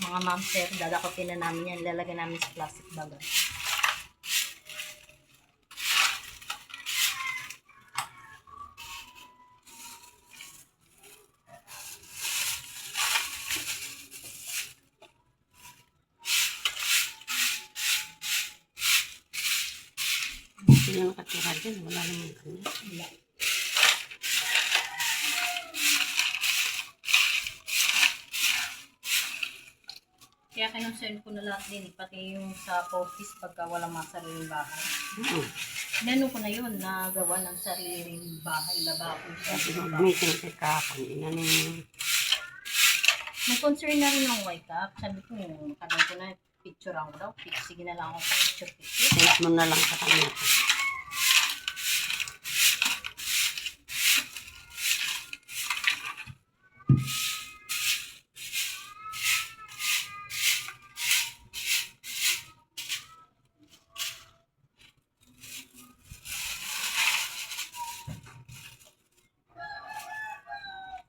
Mga ma'am sir, dadakotin na namin yan. Lalagyan namin sa plastic bag. Hindi na nakatira dyan. Wala naman kanya. Wala. Kaya kinonsern ko na lahat din, pati yung sa office pagka walang mga sariling bahay. Inano ko na yun, nagawa ng sariling bahay, lababo. Kasi mag-meeting kay kahapon. Inanin. Nag-concern na rin ng YCAP. Sabi ko, tagal ko na picture ako daw. Sige na lang ako sa picture. Send mo na lang sa kanya.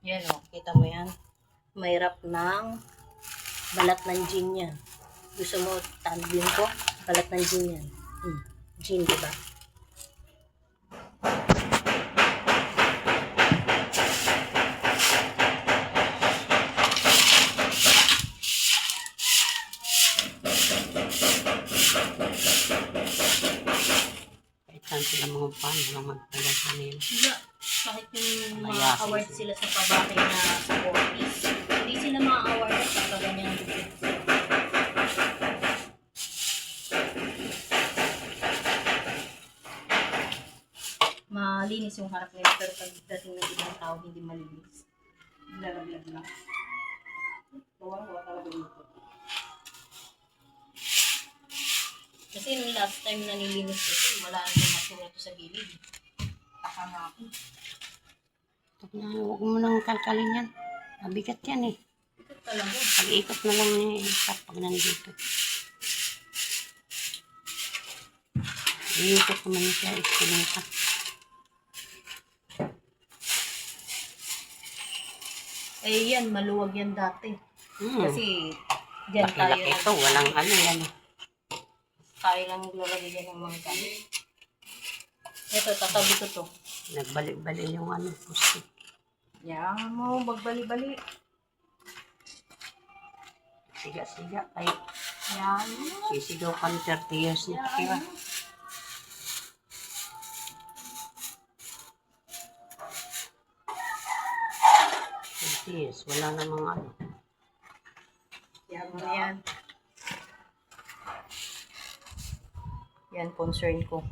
Yan o, kita mo yan. Mahirap ng balat ng gin yan. Gusto mo tandin ko? Balat ng gin yan. Gin, diba? Kahit saan sila mga pan, walang magtagal sa nila. Sila, kahit yung mga award sila sa pabakay na sa office, hindi sila mga award sa kaganyan. Malinis yung harap nila, pero pagdating ng ibang tao, hindi malinis. Lalaglag lang. Wala talaga dito. Kasi nung last time na nilinis ko, wala nang masura to sa gilid. Taka nga ako. Huwag mo nang kalkalin yan. Mabigat yan eh. Ito talaga. Pag-ikot na lang niya ikat pag nandito. Iikot naman siya, ikinita. Eh yan, maluwag yan dati. Kasi dyan tayo Laki-laki ito, walang ano yan. tayo lang naglalagay dyan ng mga gamit. Ito, tatabi ko to. Nagbalik-balik yung ano, pusti. Yan mo, magbali-bali. Siga-siga, ay Yan. sisigaw ka ng 30 years na patira. 30 years, wala namang ano. Yan mo yan. Yan, concern ko.